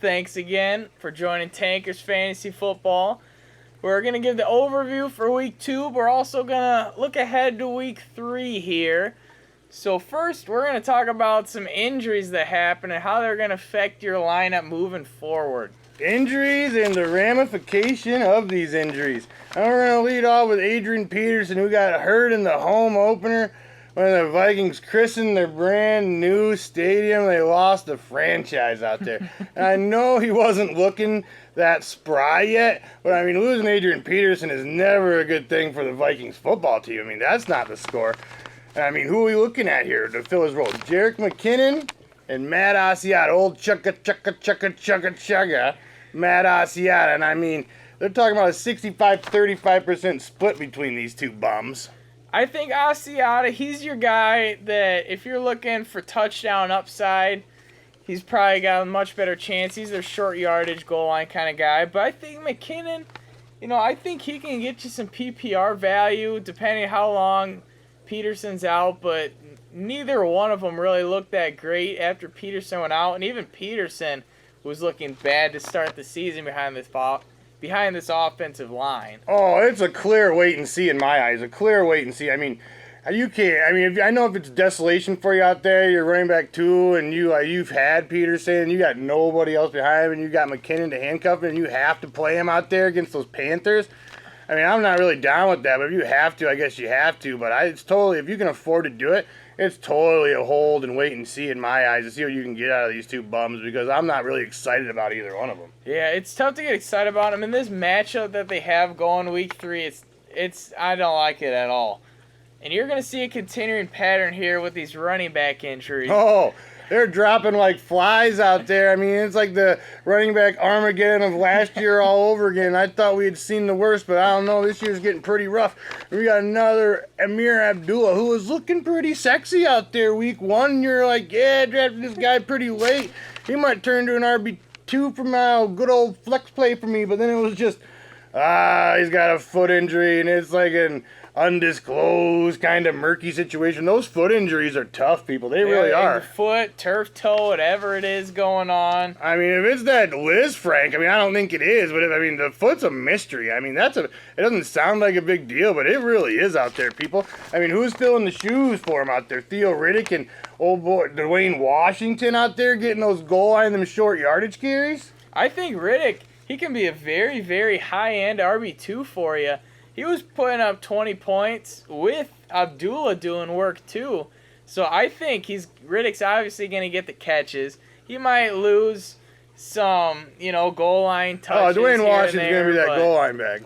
Thanks again for joining Tankers Fantasy Football. We're going to give the overview for Week 2. We're also going to look ahead to Week 3 here. So first, we're going to talk about some injuries that happen and how they're going to affect your lineup moving forward. Injuries and the ramification of these injuries. And we're going to lead off with Adrian Peterson, who got hurt in the home opener when the Vikings christened their brand new stadium. They lost the franchise out there. And I know he wasn't looking that spry yet, but I mean, losing Adrian Peterson is never a good thing for the Vikings football team. I mean, that's not the score. And I mean, who are we looking at here to fill his role? Jerick McKinnon and Matt Asiata, old chugga, Matt Asiata. And I mean, they're talking about a 65-35% split between these two bums. I think Asiata, he's your guy that if you're looking for touchdown upside, he's probably got a much better chance. He's their short yardage goal line kind of guy. But I think McKinnon, I think he can get you some PPR value depending on how long Peterson's out. But neither one of them really looked that great after Peterson went out. And even Peterson was looking bad to start the season behind this offensive line. Oh, it's a clear wait and see in my eyes. A clear wait and see. I mean, you can't. I mean, I know if it's desolation for you out there, you're running back 2, and you've had Peterson, you got nobody else behind him, and you got McKinnon to handcuff him, and you have to play him out there against those Panthers. I mean, I'm not really down with that, but if you have to, I guess you have to. But it's totally, if you can afford to do it, it's totally a hold and wait and see in my eyes to see what you can get out of these two bums, because I'm not really excited about either one of them. Yeah, it's tough to get excited about them. And this matchup that they have going Week 3, it's I don't like it at all. And you're going to see a continuing pattern here with these running back injuries. Oh, they're dropping like flies out there. I mean, it's like the running back Armageddon of last year all over again. I thought we had seen the worst, but I don't know. This year's getting pretty rough. We got another Amir Abdullah, who was looking pretty sexy out there Week 1. You're like, yeah, drafted this guy pretty late. He might turn to an RB2 from now, good old flex play for me. But then it was just, he's got a foot injury, and it's like an undisclosed kind of murky situation. Those foot injuries are tough, people. They really are. Foot, turf toe, whatever it is going on. I mean, if it's that Liz Frank, I mean, I don't think it is, but the foot's a mystery. I mean, it doesn't sound like a big deal, but it really is out there, people. I mean, who's filling the shoes for him out there? Theo Riddick and old boy Dwayne Washington out there getting those goal line, them short yardage carries? I think Riddick, he can be a very, very high-end RB2 for you. He was putting up 20 points with Abdullah doing work too. So I think Riddick's obviously going to get the catches. He might lose some, goal line touches. Dwayne Washington's going to be that goal line bag.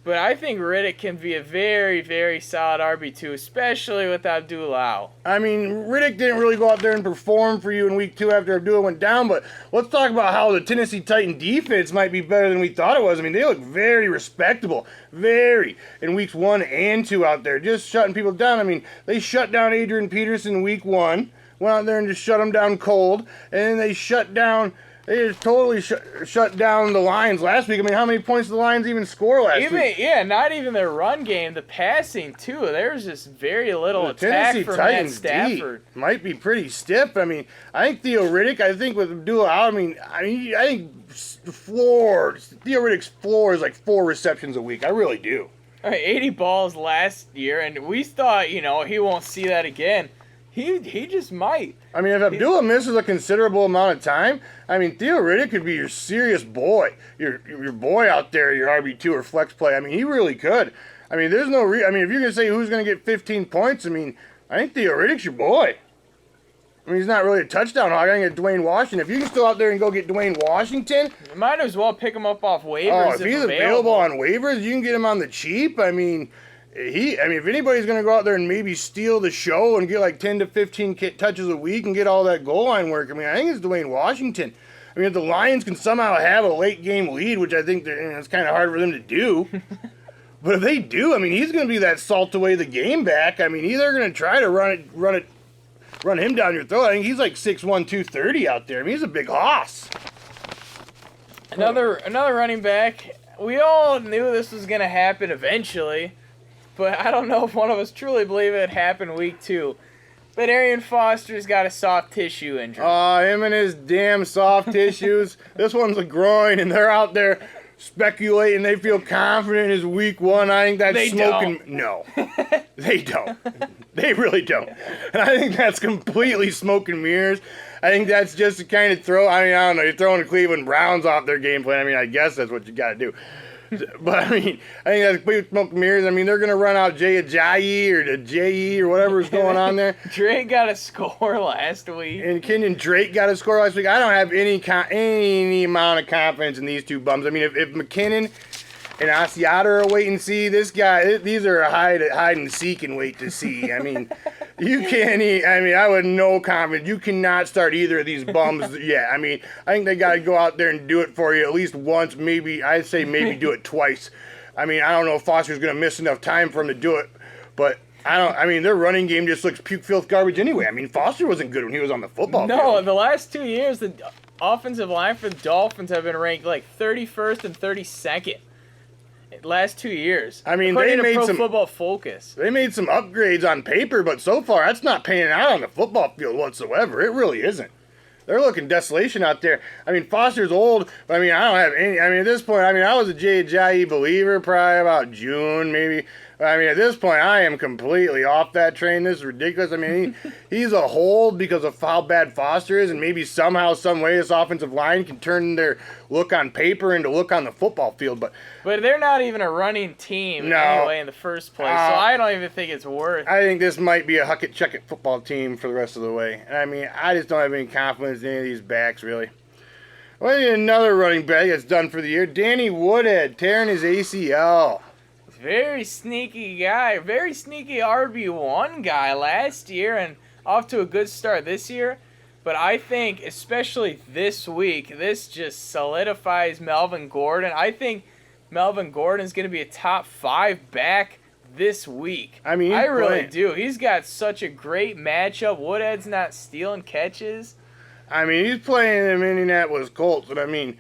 But I think Riddick can be a very, very solid RB2, especially with Abdullah out. I mean, Riddick didn't really go out there and perform for you in Week 2 after Abdullah went down, but let's talk about how the Tennessee Titan defense might be better than we thought it was. I mean, they look very respectable, in Weeks 1 and 2 out there, just shutting people down. I mean, they shut down Adrian Peterson Week 1, went out there and just shut him down cold, and then they just totally shut down the Lions last week. I mean, how many points did the Lions even score last week? Yeah, not even their run game. The passing, too. There was just very little attack from Matt Stafford. Might be pretty stiff. I mean, I think Theo Riddick, with Abdullah out, I think Theo Riddick's floor is like 4 receptions a week. I really do. 80 balls last year, and we thought, he won't see that again. He just might. I mean, if Abdullah misses a considerable amount of time, Theo Riddick could be your serious boy. Your boy out there, your RB2 or flex play. I mean, he really could. I mean, there's no if you're going to say who's going to get 15 points, I think Theo Riddick's your boy. He's not really a touchdown hog. I think it's Dwayne Washington. If you can still out there and go get Dwayne Washington, you might as well pick him up off waivers. If he's available on waivers, you can get him on the cheap. If anybody's going to go out there and maybe steal the show and get like 10 to 15 touches a week and get all that goal line work, I think it's Dwayne Washington. If the Lions can somehow have a late game lead, which I think it's kind of hard for them to do, but if they do, he's going to be that salt away the game back. They're going to try to run him down your throat. I think he's like 6'1", 230 out there. He's a big hoss. Another running back. We all knew this was going to happen eventually. But I don't know if one of us truly believe it happened Week 2. But Arian Foster's got a soft tissue injury. Him and his damn soft tissues. This one's a groin, and they're out there speculating. They feel confident in his week one. I think that's They smoking. don't. No, they don't. They really don't. And I think that's completely smoke and mirrors. I think that's just to kind of throw. I mean, I don't know. You're throwing the Cleveland Browns off their game plan. I mean, I guess that's what you got to do. But I mean, I think that's complete smoke and mirrors. I mean, they're gonna run out Jay Ajayi or the J.E. or whatever's going on there. Drake got a score last week. And Kenyon Drake got a score last week. I don't have any amount of confidence in these two bums. I mean, if McKinnon and Asiata are a wait and see, these are a hide and seek and wait to see. I mean, you can't. I mean, I would no confidence. You cannot start either of these bums yet. I mean, I think they got to go out there and do it for you at least once. Maybe I'd say maybe do it twice. I mean, I don't know if Foster's going to miss enough time for him to do it, but. I mean, their running game just looks puke filth garbage anyway. I mean, Foster wasn't good when he was on the football field. No, the last 2 years, the offensive line for the Dolphins have been ranked like 31st and 32nd. Last 2 years. I mean, according they to made Pro some Football Focus. They made some upgrades on paper, but so far that's not panning out on the football field whatsoever. It really isn't. They're looking desolation out there. I mean, Foster's old, but I mean, I don't have any. I mean, at this point, I mean, I was a Jay Ajayi believer probably about June, maybe. I mean, at this point, I am completely off that train. This is ridiculous. I mean, he's a hold because of how bad Foster is, and maybe somehow, some way, this offensive line can turn their look on paper into look on the football field. But they're not even a running team anyway in the first place, so I don't even think it's worth. I think this might be a huck it, chuck it football team for the rest of the way. And I mean, I just don't have any confidence in any of these backs, really. Well, another running back that's done for the year, Danny Woodhead, tearing his ACL. Very sneaky guy, very sneaky RB1 guy last year and off to a good start this year. But I think, especially this week, this just solidifies Melvin Gordon. I think Melvin Gordon is going to be a top 5 back this week. I mean, I really do. He's got such a great matchup. Woodhead's not stealing catches. I mean, he's playing in Indianapolis Colts, and I mean,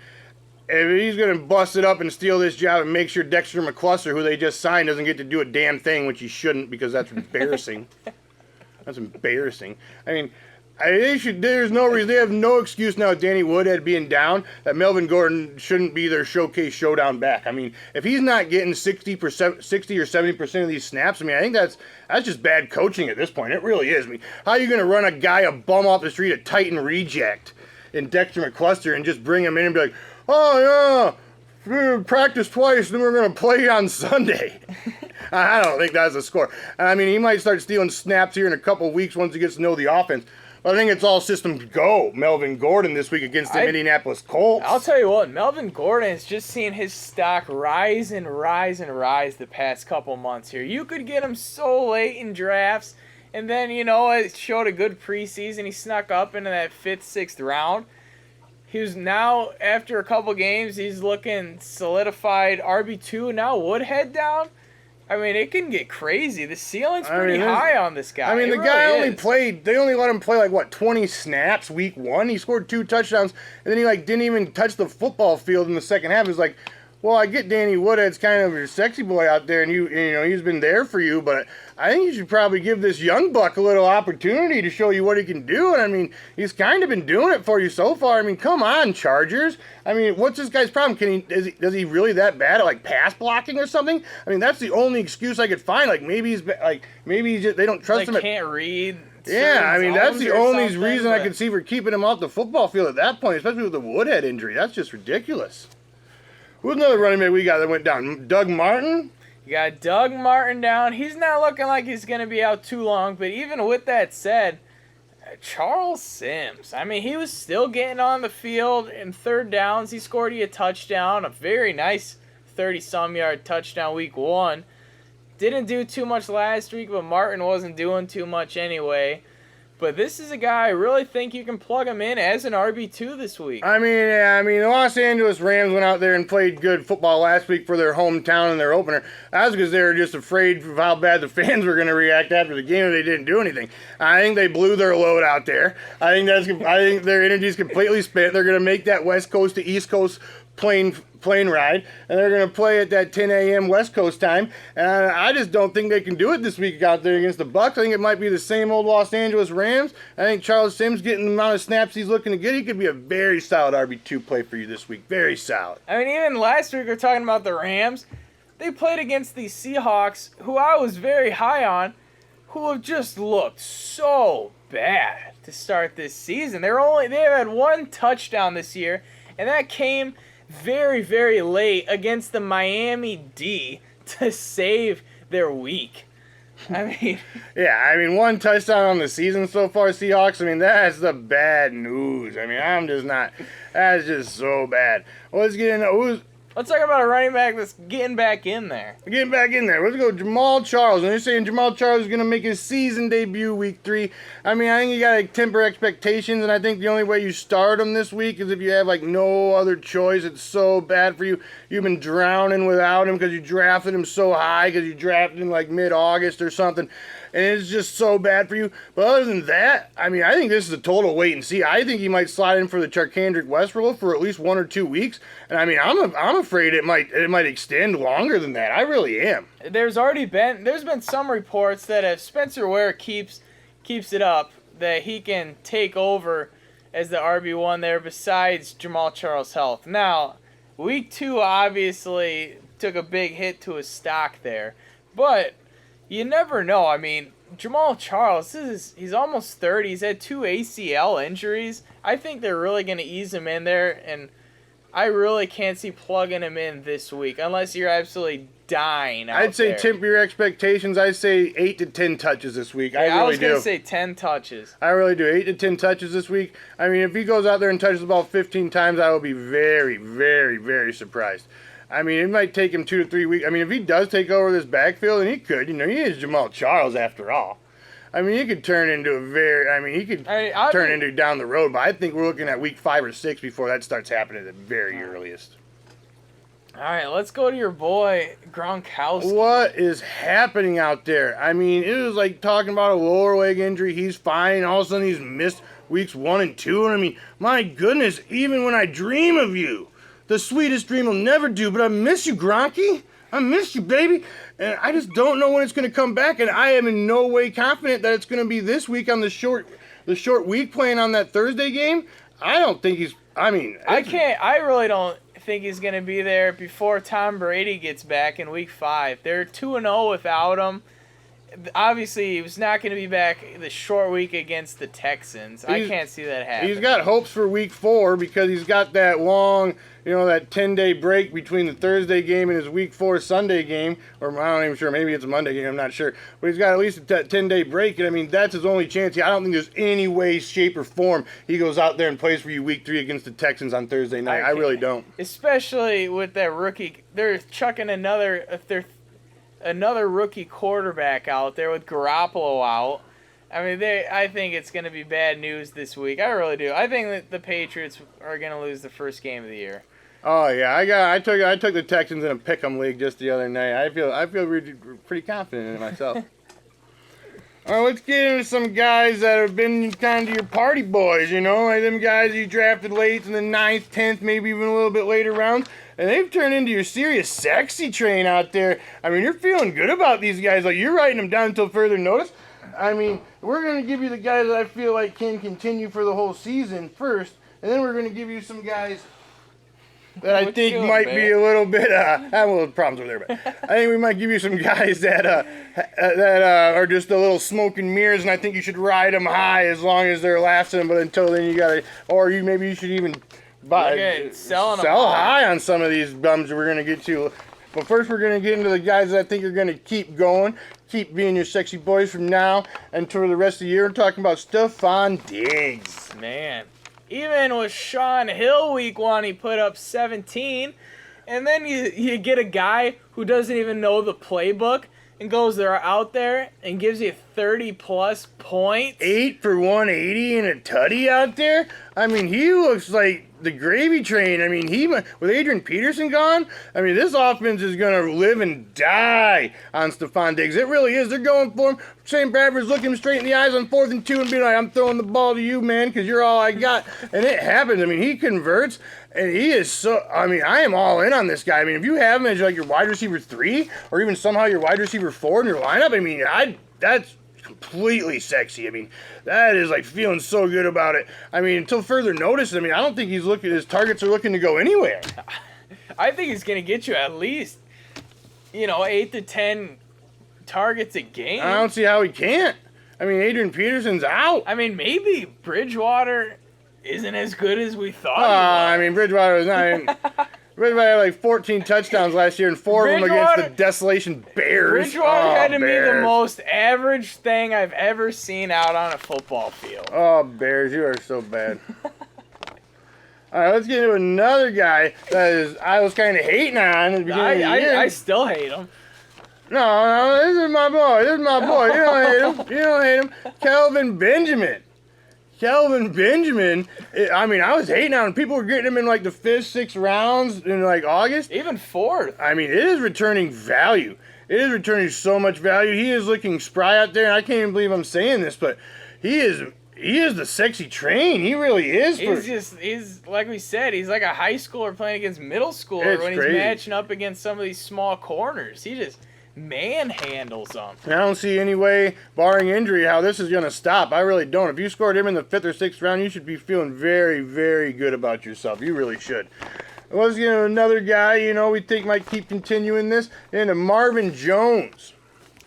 if he's going to bust it up and steal this job and make sure Dexter McCluster, who they just signed, doesn't get to do a damn thing, which he shouldn't because that's embarrassing. That's embarrassing. I mean, there's no reason. They have no excuse now with Danny Woodhead being down that Melvin Gordon shouldn't be their showcase showdown back. I mean, if he's not getting 60 or 70% of these snaps, I mean, I think that's just bad coaching at this point. It really is. I mean, how are you going to run a bum off the street, a Titan reject in Dexter McCluster, and just bring him in and be like, oh, yeah, we're gonna practice twice, then we're going to play on Sunday. I don't think that's a score. I mean, he might start stealing snaps here in a couple of weeks once he gets to know the offense. But I think it's all systems go, Melvin Gordon, this week against the Indianapolis Colts. I'll tell you what, Melvin Gordon is just seeing his stock rise and rise and rise the past couple months here. You could get him so late in drafts, and then, it showed a good preseason. He snuck up into that 5th, 6th round. He was now, after a couple games, he's looking solidified RB2. Now Woodhead down. I mean, it can get crazy. The ceiling's pretty high on this guy. I mean, they only let him play 20 snaps week 1. He scored 2 touchdowns, and then he didn't even touch the football field in the second half. It was like, well, I get Danny Woodhead's kind of your sexy boy out there, and he's been there for you, but I think you should probably give this young buck a little opportunity to show you what he can do. And I mean, he's kind of been doing it for you so far. I mean, come on, Chargers. I mean, what's this guy's problem? Is he really that bad at pass blocking or something? I mean, that's the only excuse I could find. Maybe they don't trust him. Can't read. Yeah, I mean, that's the only reason I could see for keeping him off the football field at that point, especially with the Woodhead injury. That's just ridiculous. Who's another running back we got that went down? Doug Martin? You got Doug Martin down. He's not looking like he's going to be out too long, but even with that said, Charles Sims, I mean, he was still getting on the field in 3rd downs. He scored you a touchdown, a very nice 30-some yard touchdown week 1. Didn't do too much last week, but Martin wasn't doing too much anyway. But this is a guy I really think you can plug him in as an RB2 this week. I mean, the Los Angeles Rams went out there and played good football last week for their hometown and their opener. That's because they were just afraid of how bad the fans were going to react after the game if they didn't do anything. I think they blew their load out there. I think their energy's completely spent. They're going to make that West Coast to East Coast plane ride, and they're going to play at that 10 a.m. West Coast time. And I just don't think they can do it this week out there against the Bucks. I think it might be the same old Los Angeles Rams. I think Charles Sims, getting the amount of snaps he's looking to get, he could be a very solid RB2 play for you this week. Very solid. I mean, even last week we were talking about the Rams. They played against the Seahawks, who I was very high on, who have just looked so bad to start this season. They've had one touchdown this year, and that came very, very late against the Miami D to save their week. I mean... Yeah, I mean, one touchdown on the season so far, Seahawks. I mean, that's the bad news. I mean, I'm just not... That's just so bad. Well, let's get into... Let's talk about a running back that's getting back in there. Getting back in there. Let's go Jamal Charles. And they're saying Jamal Charles is going to make his season debut week 3. I mean, I think you got to temper expectations, and I think the only way you start him this week is if you have, like, no other choice. It's so bad for you. You've been drowning without him because you drafted him so high because you drafted him, like, mid-August or something. And it's just so bad for you. But other than that, I mean, I think this is a total wait and see. I think he might slide in for the Charkandrick West role for at least 1 or 2 weeks. And I mean, I'm afraid it might extend longer than that. I really am. There's been some reports that if Spencer Ware keeps it up, that he can take over as the RB1 there besides Jamal Charles' health. Now, week 2 obviously took a big hit to his stock there. But you never know. I mean, Jamal Charles, he's almost 30. He's had 2 ACL injuries. I think they're really going to ease him in there, and I really can't see plugging him in this week unless you're absolutely dying out I'd say there. temper your expectations. I'd say 8 to 10 touches this week. Yeah, I really do. I was going to say 10 touches. I really do. 8 to 10 touches this week. I mean, if he goes out there and touches the ball 15 times, I will be very, very, very surprised. I mean, it might take him 2 to 3 weeks. I mean, if he does take over this backfield, and he could, he is Jamal Charles after all. I mean, he could turn into turn into down the road, but I think we're looking at week 5 or 6 before that starts happening at the very earliest. All right, let's go to your boy, Gronkowski. What is happening out there? I mean, it was like talking about a lower leg injury. He's fine. All of a sudden, he's missed weeks 1 and 2. And I mean, my goodness, even when I dream of you, the sweetest dream will never do, but I miss you, Gronky. I miss you, baby. And I just don't know when it's going to come back, and I am in no way confident that it's going to be this week on the short week playing on that Thursday game. I don't think he's... I really don't think he's going to be there before Tom Brady gets back in week 5. They're 2-0 without him. Obviously, he was not going to be back the short week against the Texans. I can't see that happening. He's got hopes for week 4 because he's got that long, that 10-day break between the Thursday game and his week 4 Sunday game. Or I'm not even sure. Maybe it's a Monday game. I'm not sure. But he's got at least a 10-day break. And, I mean, that's his only chance. I don't think there's any way, shape, or form he goes out there and plays for you week 3 against the Texans on Thursday night. I really don't. Especially with that rookie. They're chucking another rookie quarterback out there with Garoppolo out. I mean, I think it's going to be bad news this week. I really do. I think that the Patriots are going to lose the first game of the year. Oh yeah, I took the Texans in a pick'em league just the other night. I feel really, pretty confident in it myself. All right, let's get into some guys that have been kind of your party boys. Like them guys you drafted late in the 9th, 10th, maybe even a little bit later rounds. And they've turned into your serious sexy train out there. I mean, you're feeling good about these guys. Like, you're writing them down until further notice. I mean, we're going to give you the guys that I feel like can continue for the whole season first. And then we're going to give you some guys that I think might be a little bit, I have a little problems over there, but I think we might give you some guys that are just a little smoke and mirrors, and I think you should ride them high as long as they're lasting, but until then you got to, or maybe you should even sell high on some of these bums that we're going to get to. But first we're going to get into the guys that I think are going to keep going, keep being your sexy boys from now until the rest of the year. We're talking about Stefon Diggs. Man, even with Sean Hill week 1, he put up 17. And then you get a guy who doesn't even know the playbook and goes out there and gives you 30-plus points. 8 for 180 and a tutty out there? I mean, he looks like the gravy train. I mean, with Adrian Peterson gone, I mean, this offense is going to live and die on Stefon Diggs. It really is. They're going for him. Shane Bradford's looking him straight in the eyes on 4th and 2 and being like, I'm throwing the ball to you, man, because you're all I got. And it happens. I mean, he converts. And he is so, I mean, I am all in on this guy. I mean, if you have him as like your wide receiver 3 or even somehow your wide receiver 4 in your lineup, I mean, that's completely sexy. I mean, that is like feeling so good about it. I mean, until further notice, I mean, I don't think his targets are looking to go anywhere. I think he's going to get you at least, 8 to 10 targets a game. I don't see how he can't. I mean, Adrian Peterson's out. I mean, maybe Bridgewater isn't as good as we thought. I mean, Bridgewater was not even. Bridgewater had like 14 touchdowns last year and 4 of them against the Desolation Bears. Bridgewater had to be the Bears. most average thing I've ever seen out on a football field. Oh, Bears, you are so bad. All right, let's get into another guy that I was kind of hating on at the beginning of the year. I still hate him. No, this is my boy. This is my boy. You don't hate him. You don't hate him. Kelvin Benjamin. I mean, I was hating on him. People were getting him in like the 5th, 6th rounds in like August. Even 4th. I mean, it is returning value. It is returning so much value. He is looking spry out there, and I can't even believe I'm saying this, but he is the sexy train. He really is. He's like we said, he's like a high schooler playing against middle schooler when he's matching up against some of these small corners. He just manhandles them. I don't see any way, barring injury, how this is going to stop. I really don't. If you scored him in the 5th or 6th round, you should be feeling very, very good about yourself. You really should. Let's get into another guy, we think might keep continuing this, into Marvin Jones.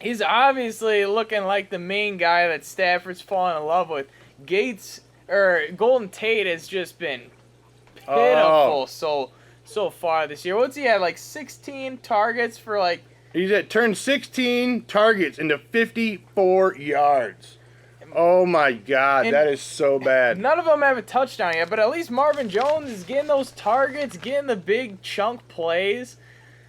He's obviously looking like the main guy that Stafford's falling in love with. Golden Tate has just been pitiful so far this year. What's he had, like 16 targets for like... He's turned 16 targets into 54 yards. Oh my God, that is so bad. None of them have a touchdown yet, but at least Marvin Jones is getting those targets, getting the big chunk plays.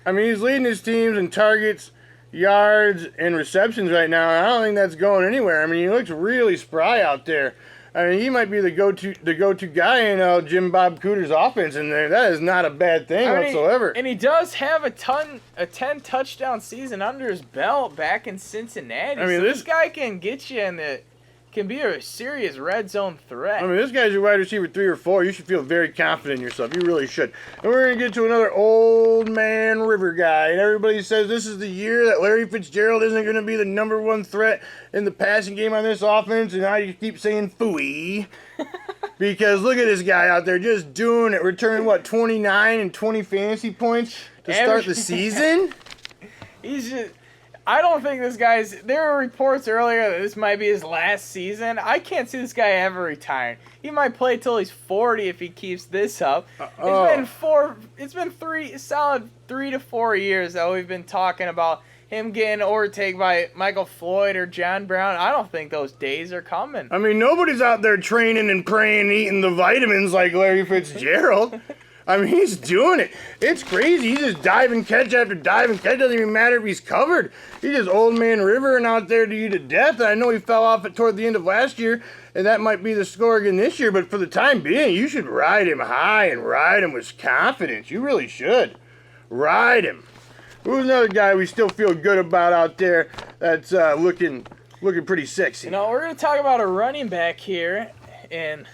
I mean, he's leading his teams in targets, yards, and receptions right now. I don't think that's going anywhere. I mean, he looks really spry out there. I mean, he might be the go-to guy in Jim Bob Cooter's offense in there. That is not a bad thing whatsoever. And he does have a 10 touchdown season under his belt back in Cincinnati. I mean, this guy can get you can be a serious red zone threat. I mean, this guy's your wide receiver 3 or 4. You should feel very confident in yourself. You really should. And we're going to get to another old man River guy. And everybody says this is the year that Larry Fitzgerald isn't going to be the number 1 threat in the passing game on this offense. And I keep saying phooey. Because look at this guy out there just doing it. Returning, 29 and 20 fantasy points to start the season? He's just... I don't think this guy's... There were reports earlier that this might be his last season. I can't see this guy ever retiring. He might play till he's 40 if he keeps this up. It's been solid 3 to 4 years that we've been talking about him getting overtaken by Michael Floyd or John Brown. I don't think those days are coming. I mean, nobody's out there training and praying, eating the vitamins like Larry Fitzgerald. I mean, he's doing it. It's crazy. He's just diving catch after diving catch. Doesn't even matter if he's covered. He's just old man River and out there to you to death. I know he fell off it toward the end of last year, and that might be the score again this year. But for the time being, you should ride him high and ride him with confidence. You really should. Ride him. Who's another guy we still feel good about out there that's looking pretty sexy? We're going to talk about a running back here, and...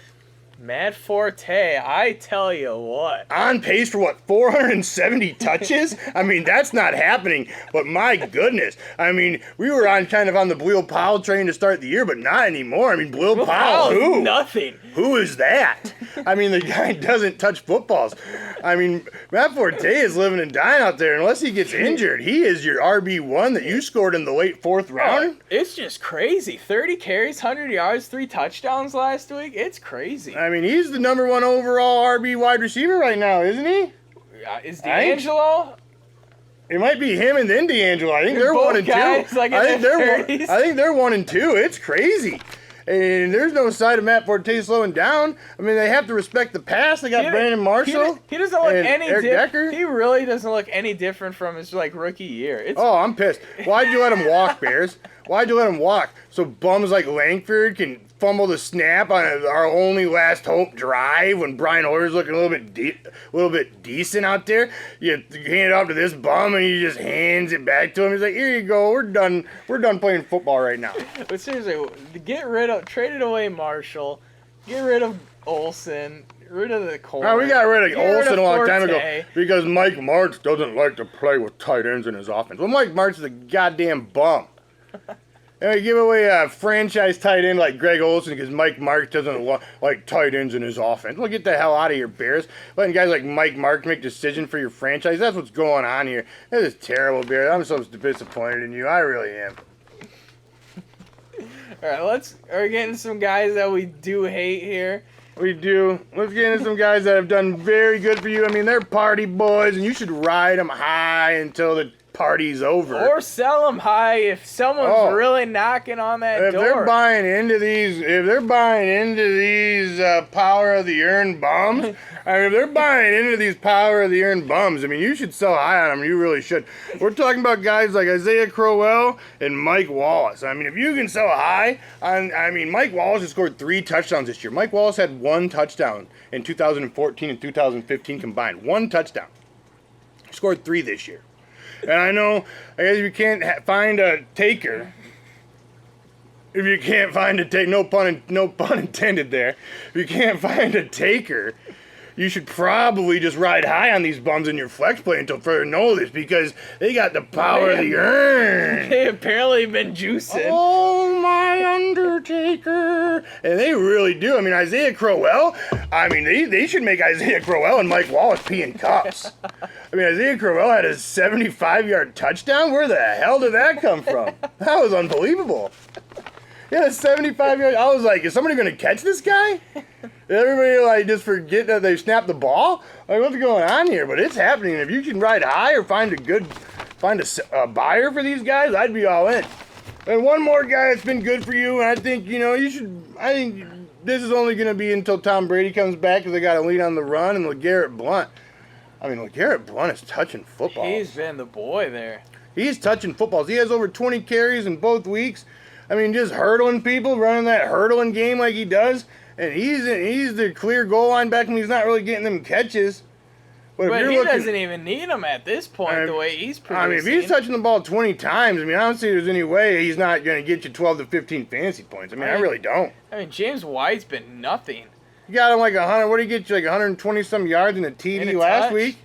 Matt Forte, I tell you what. On pace for 470 touches? I mean, that's not happening, but my goodness. I mean, we were on the Bleel Powell train to start the year, but not anymore. I mean, Bleel Powell, who? Nothing. Who is that? I mean, the guy doesn't touch footballs. I mean, Matt Forte is living and dying out there. Unless he gets injured, he is your RB1 that you scored in the late 4th round. It's just crazy. 30 carries, 100 yards, 3 touchdowns last week. It's crazy. I mean, he's the number 1 overall RB wide receiver right now, isn't he? Is D'Angelo? It might be him and then D'Angelo. I think they're 1 and 2. I think they're 1 and 2. It's crazy. And there's no sign of Matt Forte slowing down. I mean, they have to respect the pass. They got Brandon Marshall. He doesn't look any different. He really doesn't look any different from his rookie year. I'm pissed. Why'd you let him walk, Bears? Why'd you let him walk? So bums like Langford can fumble the snap on our only last hope drive when Brian Hoyer's looking a little bit decent out there. You hand it off to this bum and he just hands it back to him. He's like, "Here you go. We're done playing football right now." But seriously, trade away Marshall, get rid of Olsen, rid of the core. No, we got rid of Get rid Olsen of a long time Forte. ago because Mike Martz doesn't like to play with tight ends in his offense. Well, Mike Martz is a goddamn bum. And we give away a franchise tight end like Greg Olsen because Mike Martz doesn't like tight ends in his offense. Well, get the hell out of here, Bears. Letting guys like Mike Martz make decisions for your franchise. That's what's going on here. This is terrible, Bears. I'm so disappointed in you. I really am. All right, we're getting some guys that we do hate here. We do. Let's get into some guys that have done very good for you. I mean, they're party boys, and you should ride them high until the party's over. Or sell them high if someone's really knocking on that if door. They're buying into these, power of the earned bums, I mean, if they're buying into these power of the earned bums, I mean, you should sell high on them. You really should. We're talking about guys like Isaiah Crowell and Mike Wallace. I mean, if you can sell high on, I mean, Mike Wallace has scored 3 touchdowns this year. Mike Wallace had 1 touchdown in 2014 and 2015 combined. 1 touchdown. He scored 3 this year. And I know, I guess if you can't find a taker, if you can't find a taker, no pun intended there, if you can't find a taker, you should probably just ride high on these bums in your flex play until further notice because they got the power of the earn. They apparently been juicing. Oh, my Undertaker. And they really do. I mean, Isaiah Crowell, I mean, they should make Isaiah Crowell and Mike Wallace pee in cups. I mean, Isaiah Crowell had a 75-yard touchdown. Where the hell did that come from? That was unbelievable. He had a 75-yard. I was like, is somebody going to catch this guy? Did everybody like just forget that they snapped the ball? Like, what's going on here? But it's happening. If you can ride high or find a buyer for these guys, I'd be all in. And one more guy that's been good for you, and I think I think this is only going to be until Tom Brady comes back because they got to lean on the run and LeGarrette Blount. I mean, LeGarrette Blount is touching footballs. He's been the boy there. He's touching footballs. He has over 20 carries in both weeks. I mean, just hurdling people, running that hurdling game like he does. And he's the clear goal line back when he's not really getting them catches. But he doesn't even need them at this point, the way he's producing. I mean, if he's touching the ball 20 times, I mean, I don't see there's any way he's not going to get you 12 to 15 fantasy points. I mean, I really don't. I mean, James White's been nothing. You got him like 100. What did he get you, like 120-some yards in a TD last week?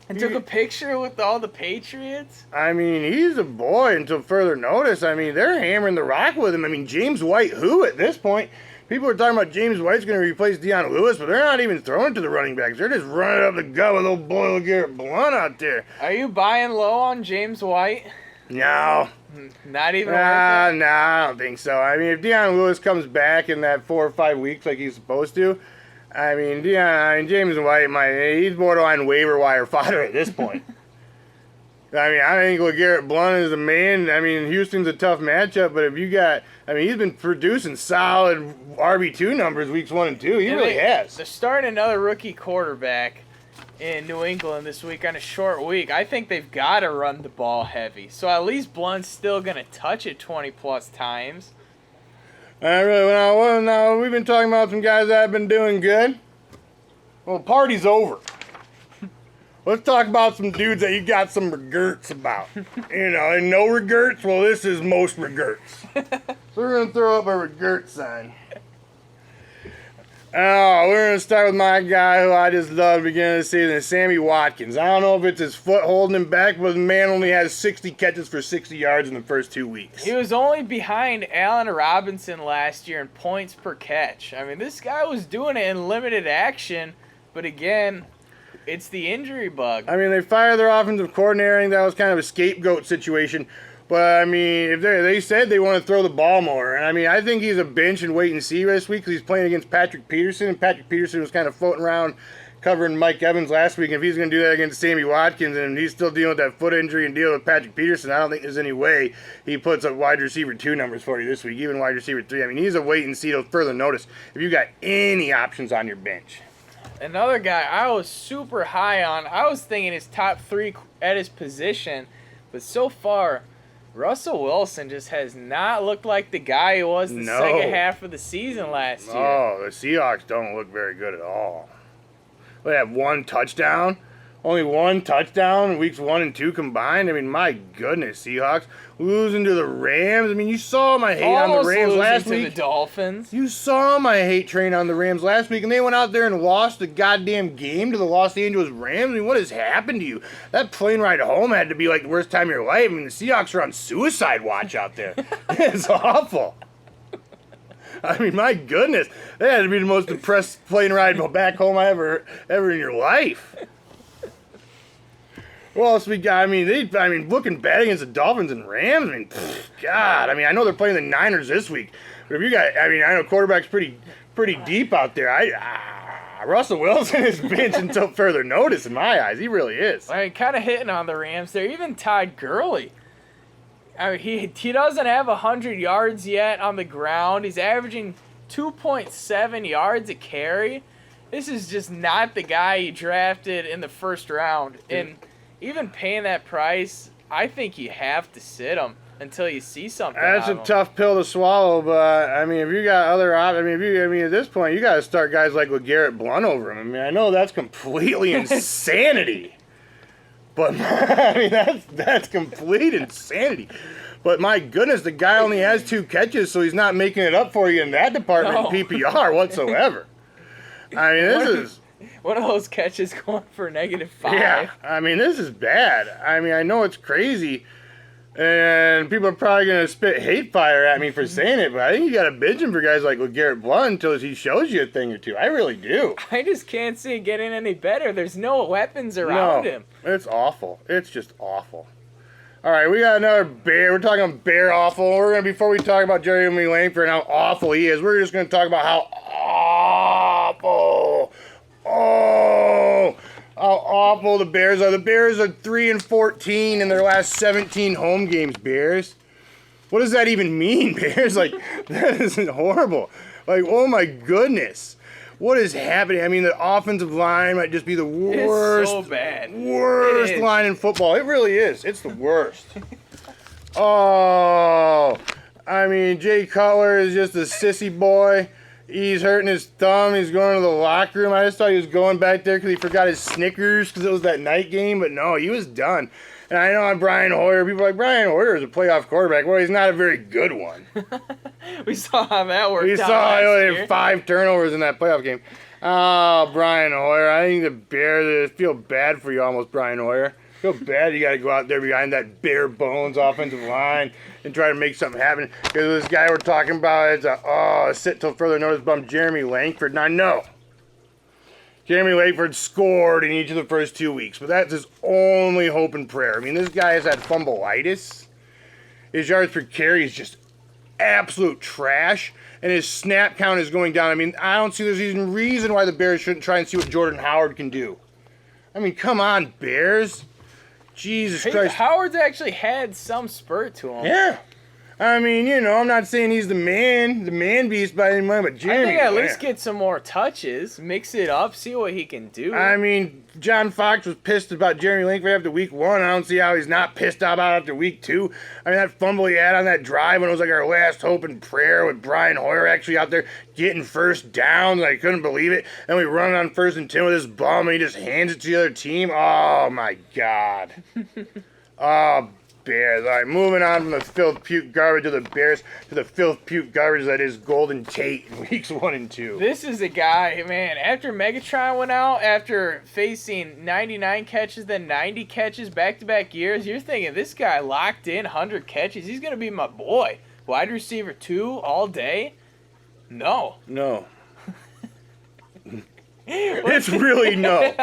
And took a picture with all the Patriots. I mean, he's a boy until further notice. I mean, they're hammering the rock with him. I mean, James White, who at this point? People are talking about James White's going to replace Deion Lewis, but they're not even throwing to the running backs. They're just running up the gut with old boy LeGarrette Blount out there. Are you buying low on James White? No. Not even No, I don't think so. I mean, if Deion Lewis comes back in that 4 or 5 weeks like he's supposed to, I mean, James White, he's borderline waiver wire fodder at this point. I mean, I think LeGarrette Blount is the man. I mean, Houston's a tough matchup, but he's been producing solid RB2 numbers weeks 1 and 2. He really has. They're starting another rookie quarterback in New England this week on a short week. I think they've got to run the ball heavy. So at least Blunt's still going to touch it 20-plus times. Now, we've been talking about some guys that have been doing good. Well, the party's over. Let's talk about some dudes that you got some regrets about. And no regrets? Well, this is most regrets. So we're going to throw up a regret sign. Oh, we're going to start with my guy who I just loved at the beginning of the season, Sammy Watkins. I don't know if it's his foot holding him back, but the man only has 60 catches for 60 yards in the first 2 weeks. He was only behind Allen Robinson last year in points per catch. I mean, this guy was doing it in limited action, but again, it's the injury bug. I mean, they fired their offensive coordinator. I think that was kind of a scapegoat situation. But, I mean, if they said they want to throw the ball more. And, I mean, I think he's a bench and wait and see this week because he's playing against Patrick Peterson. And Patrick Peterson was kind of floating around covering Mike Evans last week. And if he's going to do that against Sammy Watkins and he's still dealing with that foot injury and dealing with Patrick Peterson, I don't think there's any way he puts up wide receiver 2 numbers for you this week, even wide receiver 3. I mean, he's a wait and see till further notice if you got any options on your bench. Another guy I was super high on, I was thinking his top 3 at his position, but so far, Russell Wilson just has not looked like the guy he was the second half of the season last year. Oh, the Seahawks don't look very good at all. They have 1 touchdown. Only 1 touchdown in weeks 1 and 2 combined. I mean, my goodness, Seahawks losing to the Rams. I mean, you saw my hate on the Rams last to week. The Dolphins. You saw my hate train on the Rams last week, and they went out there and lost the goddamn game to the Los Angeles Rams. I mean, what has happened to you? That plane ride home had to be like the worst time of your life. I mean, the Seahawks are on suicide watch out there. It's awful. I mean, my goodness, that had to be the most depressed plane ride back home ever in your life. Well, else we got? I mean, looking bad against the Dolphins and Rams. I mean, God. I mean, I know they're playing the Niners this week, but if you got, I mean, I know quarterback's pretty deep out there. Russell Wilson is bench until further notice in my eyes. He really is. I mean, kind of hitting on the Rams there. Even Todd Gurley. I mean, he doesn't have 100 yards yet on the ground. He's averaging 2.7 yards a carry. This is just not the guy you drafted in the first round. And even paying that price, I think you have to sit him until you see something. That's a tough pill to swallow, but I mean, if you got other options, I mean, at this point, you got to start guys like LeGarrette Blount over him. I mean, I know that's completely insanity, but I mean, that's complete insanity. But my goodness, the guy only has 2 catches, so he's not making it up for you in that department in PPR whatsoever. I mean, this is. One of those catches going for -5. Yeah, I mean, this is bad. I mean, I know it's crazy, and people are probably going to spit hate fire at me for saying it, but I think you got to bitch him for guys like LeGarrette Blount until he shows you a thing or two. I really do. I just can't see it getting any better. There's no weapons around him. It's awful. It's just awful. All right, we got another bear. We're talking bear awful. We're going to, before we talk about Jeremy Langford and how awful he is, we're just going to talk about how awful. Oh, how awful the Bears are. The Bears are 3-14 in their last 17 home games, Bears. What does that even mean, Bears? Like, that is horrible. Like, oh my goodness. What is happening? I mean, the offensive line might just be the worst. It's so bad. Worst line in football. It really is. It's the worst. Oh, I mean, Jay Cutler is just a sissy boy. He's hurting his thumb. He's going to the locker room. I just thought he was going back there because he forgot his Snickers because it was that night game. But no, he was done. And I know I'm Brian Hoyer. People are like, Brian Hoyer is a playoff quarterback. Well, he's not a very good one. We saw how that worked out. We saw he only had 5 turnovers in that playoff game. Oh, Brian Hoyer. I think the Bears feel bad for you almost, Brian Hoyer. Feel bad you got to go out there behind that bare bones offensive line and try to make something happen. Because this guy we're talking about is a sit till further notice bum, Jeremy Langford. Now, no. Jeremy Langford scored in each of the first 2 weeks, but that's his only hope and prayer. I mean, this guy has had fumbleitis. His yards per carry is just absolute trash, and his snap count is going down. I mean, I don't see there's even reason why the Bears shouldn't try and see what Jordan Howard can do. I mean, come on, Bears. Jesus Christ. Howard's actually had some spurt to him. Yeah. I mean, you know, I'm not saying he's the man beast by any means, but Jeremy. I think at least get some more touches, mix it up, see what he can do. I mean, John Fox was pissed about Jeremy Langford after week 1. I don't see how he's not pissed about it after week 2. I mean, that fumble he had on that drive when it was like our last hope and prayer with Brian Hoyer actually out there getting first downs. I couldn't believe it. And we run on 1st and 10 with this bum, and he just hands it to the other team. Oh, my God. Oh, Bears. All right, moving on from the filth puke garbage of the Bears to the filth puke garbage that is Golden Tate in weeks 1 and 2. This is a guy, man, after Megatron went out, after facing 99 catches, then 90 catches back-to-back years, you're thinking this guy locked in 100 catches. He's going to be my boy. Wide receiver 2 all day? No. No. It's really no.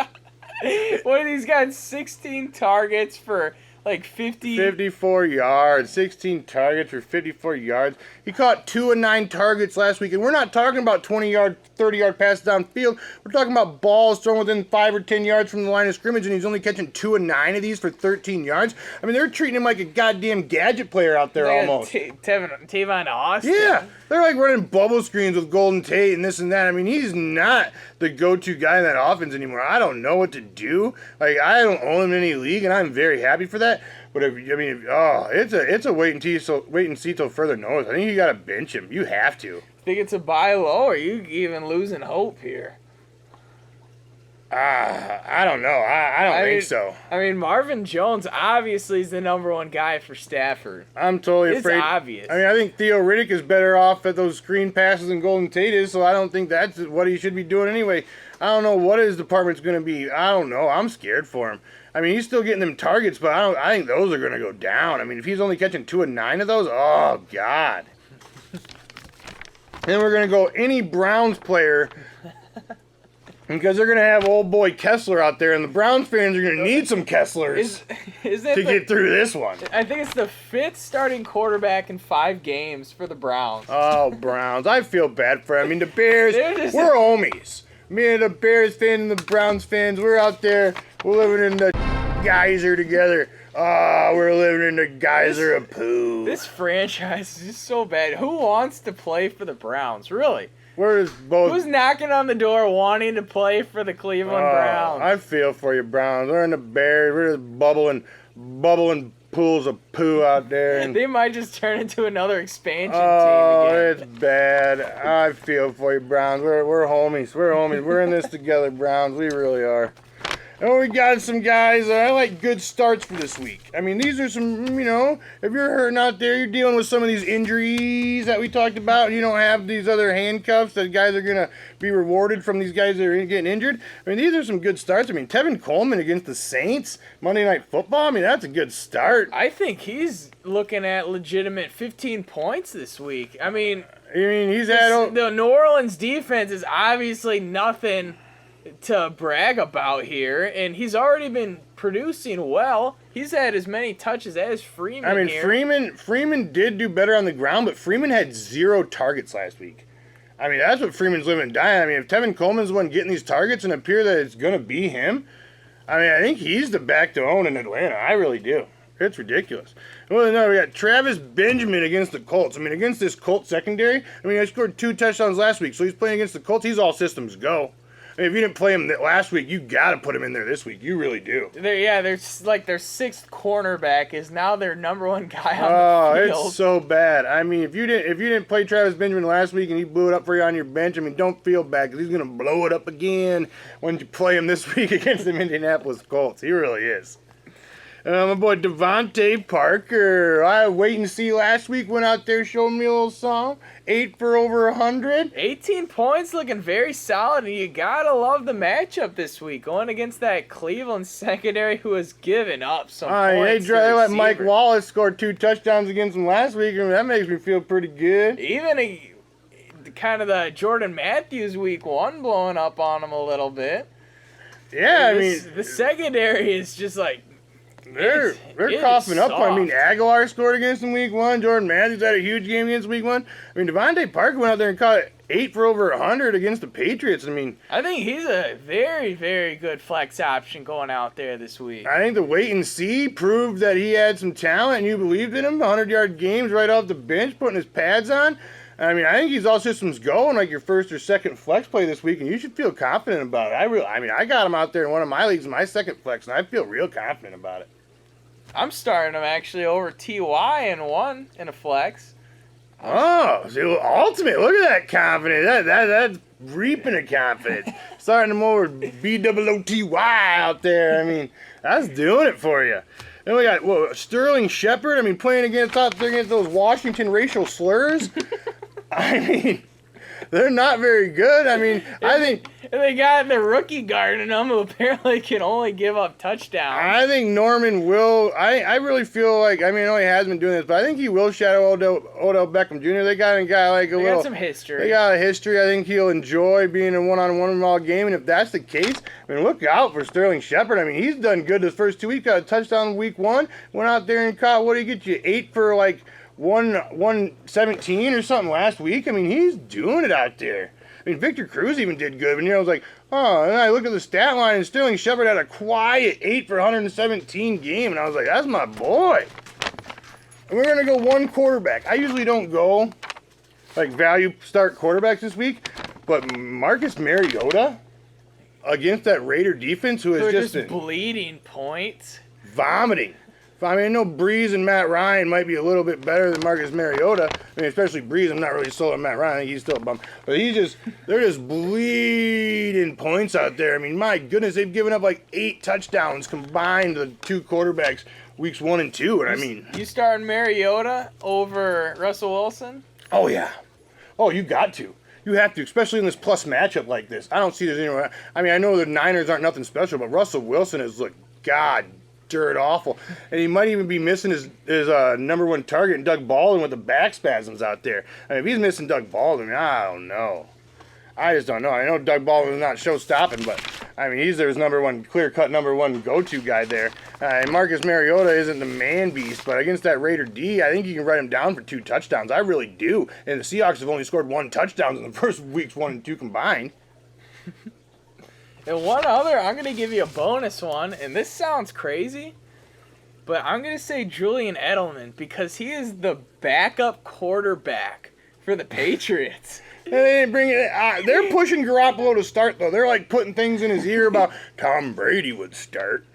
What, he's got 16 targets for like 54 yards, 16 targets for 54 yards. He caught 2 of 9 targets last week, and we're not talking about 20-yard, 30-yard passes downfield. We're talking about balls thrown within 5 or 10 yards from the line of scrimmage, and he's only catching 2 of 9 of these for 13 yards. I mean, they're treating him like a goddamn gadget player out there almost. Tavon Austin. Yeah, they're like running bubble screens with Golden Tate and this and that. I mean, he's not the go-to guy in that offense anymore. I don't know what to do. Like, I don't own him in any league, and I'm very happy for that. But it's a wait and see till further notice. I think you got to bench him. You have to. Think it's a buy low, or are you even losing hope here? I don't know. I don't think so. I mean, Marvin Jones obviously is the #1 guy for Stafford. I'm totally afraid. It's obvious. I mean, I think Theo Riddick is better off at those screen passes than Golden Tate is, so I don't think that's what he should be doing anyway. I don't know what his department's going to be. I don't know. I'm scared for him. I mean, he's still getting them targets, but I think those are going to go down. I mean, if he's only catching 2 of 9 of those, oh, God. Then we're going to go any Browns player because they're going to have old boy Kessler out there, and the Browns fans are going to need some Kesslers to get through this one. I think it's the 5th starting quarterback in 5 games for the Browns. Oh, Browns. I feel bad for him. I mean, the Bears, we're homies. Me and the Bears fans and the Browns fans, we're out there. We're living in the geyser together. Oh, we're living in the geyser of poo. This franchise is just so bad. Who wants to play for the Browns, really? We're just both. Who's knocking on the door wanting to play for the Cleveland Browns? I feel for you, Browns. We're in the Bears. We're just bubbling pools of poo out there. And, they might just turn into another expansion team oh, again. it's bad. I feel for you, Browns. We're homies. We're homies. We're in this together, Browns. We really are. And we got some guys that I like good starts for this week. I mean, these are some, you know, if you're hurting out there, you're dealing with some of these injuries that we talked about, and you don't have these other handcuffs that guys are going to be rewarded from these guys that are getting injured. I mean, these are some good starts. I mean, Tevin Coleman against the Saints, Monday Night Football, I mean, that's a good start. I think he's looking at legitimate 15 points this week. I mean, he's had... The New Orleans defense is obviously nothing to brag about here, and he's already been producing well. He's had as many touches as Freeman. I mean, here. Freeman did do better on the ground, but Freeman had 0 targets last week. I mean, that's what Freeman's living and dying. I mean, if Tevin Coleman's the one getting these targets and appear that it's going to be him, I mean, I think he's the back to own in Atlanta. I really do. It's ridiculous. Well, no, we got Travis Benjamin against the Colts. I mean, against this Colts secondary, I mean, I scored 2 touchdowns last week, so he's playing against the Colts. He's all systems go. I mean, if you didn't play him last week, you got to put him in there this week. You really do. They're like their 6th cornerback is now their #1 guy on the field. Oh, it's so bad. I mean, if you didn't play Travis Benjamin last week and he blew it up for you on your bench, I mean, don't feel bad because he's going to blow it up again when you play him this week against the Indianapolis Colts. He really is. My boy Devontae Parker. I wait and see last week, went out there, showed me a little song. 8 for over 100. 18 points, looking very solid, and you gotta love the matchup this week, going against that Cleveland secondary who has given up some points. They let Mike Wallace score 2 touchdowns against them last week, and that makes me feel pretty good. Even kind of the Jordan Matthews week 1 blowing up on him a little bit. Yeah, I mean, the secondary is just like, They're coughing up. I mean, Aguilar scored against them week 1. Jordan Matthews had a huge game against week 1. I mean, Devontae Parker went out there and caught 8 for over 100 against the Patriots. I mean, I think he's a very, very good flex option going out there this week. I think the wait and see proved that he had some talent and you believed in him. 100-yard games right off the bench, putting his pads on. I mean, I think he's all systems going, like your first or second flex play this week, and you should feel confident about it. I got him out there in one of my leagues, my second flex, and I feel real confident about it. I'm starting him actually over Ty in 1 in a flex. Oh, so ultimate! Look at that confidence. That's reaping a confidence. Starting him over BOOTY out there. I mean, that's doing it for you. Then we got Sterling Shepard. I mean, playing against those Washington racial slurs. I mean, they're not very good. I mean, I think... And they got the rookie guard in them who apparently can only give up touchdowns. I think Norman will... I really feel like... I mean, I know he has been doing this, but I think he will shadow Odell Beckham Jr. They got like a little... They got some history. They got a history. I think he'll enjoy being in one-on-one all game, and if that's the case, I mean, look out for Sterling Shepard. I mean, he's done good the first 2 weeks. Got a touchdown week 1. Went out there and caught... What did he get you? 8 for like... 117 or something last week. I mean, he's doing it out there. I mean, Victor Cruz even did good. And I was like, oh, and I look at the stat line, and Sterling Shepard had a quiet 8 for 117 game. And I was like, that's my boy. And we're going to go 1 quarterback. I usually don't go, like, value start quarterbacks this week. But Marcus Mariota against that Raider defense who is just bleeding points. Vomiting. I mean, I know Breeze and Matt Ryan might be a little bit better than Marcus Mariota. I mean, especially Breeze. I'm not really sold on Matt Ryan. I think he's still a bum. But they're just bleeding points out there. I mean, my goodness, they've given up like 8 touchdowns combined, the 2 quarterbacks, weeks 1 and 2. And I mean, you starting Mariota over Russell Wilson? Oh, yeah. Oh, you got to. You have to, especially in this plus matchup like this. I don't see this anywhere. I mean, I know the Niners aren't nothing special, but Russell Wilson has looked dirt awful. And he might even be missing his number 1 target, in Doug Baldwin, with the back spasms out there. I mean, if he's missing Doug Baldwin, I don't know. I just don't know. I know Doug Baldwin is not show-stopping, but, I mean, he's their clear-cut number 1 go-to guy there. And Marcus Mariota isn't the man-beast, but against that Raider D, I think you can write him down for 2 touchdowns. I really do. And the Seahawks have only scored 1 touchdown in the first weeks 1 and 2 combined. And one other, I'm going to give you a bonus one, and this sounds crazy, but I'm going to say Julian Edelman, because he is the backup quarterback for the Patriots. And they didn't bring it. They're pushing Garoppolo to start, though. They're like putting things in his ear about Tom Brady would start.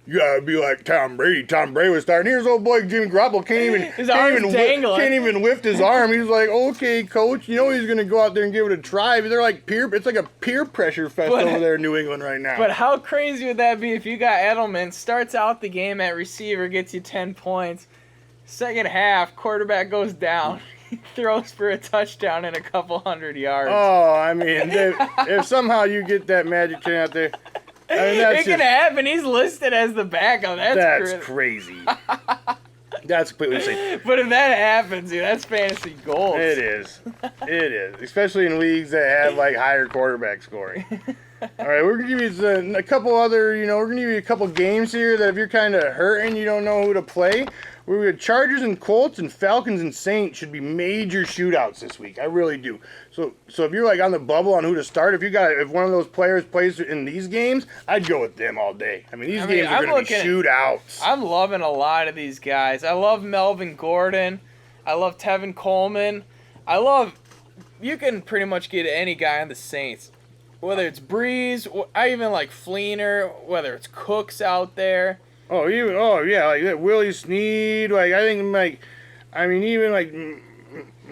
You gotta be like Tom Brady. Tom Brady would start. And here's old boy Jimmy Garoppolo can't even lift his arm. He's like, okay, coach. You know he's gonna go out there and give it a try. But they're like it's like a peer pressure fest over there in New England right now. But how crazy would that be if you got Edelman, starts out the game at receiver, gets you 10 points. Second half, quarterback goes down. Throws for a touchdown and a couple 100 yards. Oh, I mean, if somehow you get that magic chain out there, I mean, it can happen. He's listed as the backup. That's crazy. That's completely insane. But if that happens, dude, that's fantasy gold. It is. It is. Especially in leagues that have like higher quarterback scoring. All right, we're gonna give you a couple other. We're gonna give you a couple games here that if you're kind of hurting, you don't know who to play. We got Chargers and Colts and Falcons and Saints should be major shootouts this week. I really do. So if you're like on the bubble on who to start, if one of those players plays in these games, I'd go with them all day. I mean, these games are going to be shootouts. I'm loving a lot of these guys. I love Melvin Gordon. I love Tevin Coleman. You can pretty much get any guy on the Saints. Whether it's Breeze, I even like Fleener, whether it's Cooks out there. Yeah, like Willie Snead, even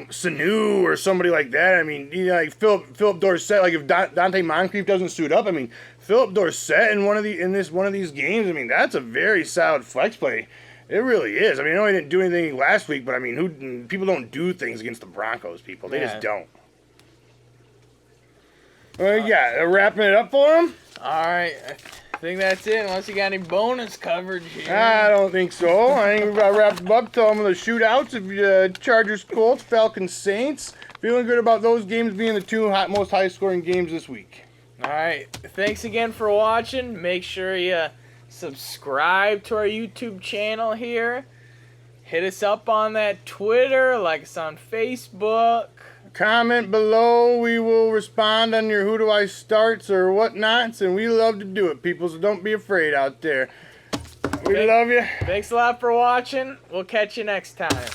Sanu or somebody like that. I mean, like Philip Dorsett. Like if Dante Moncrief doesn't suit up, I mean, Philip Dorsett in one of these games. I mean, that's a very solid flex play. It really is. I mean, I know he didn't do anything last week, but I mean, people don't do things against the Broncos. They just don't. Well, wrapping it up for him. All right. I think that's it, unless you got any bonus coverage here. I don't think so. I think we've got wrapped up. Tell them the shootouts of Chargers, Colts, Falcons, Saints. Feeling good about those games being the 2 most high-scoring games this week. All right. Thanks again for watching. Make sure you subscribe to our YouTube channel here. Hit us up on that Twitter. Like us on Facebook. Comment below. We will respond on your who do I starts or whatnots, and we love to do it, people, so don't be afraid out there. We love you. Thanks a lot for watching. We'll catch you next time.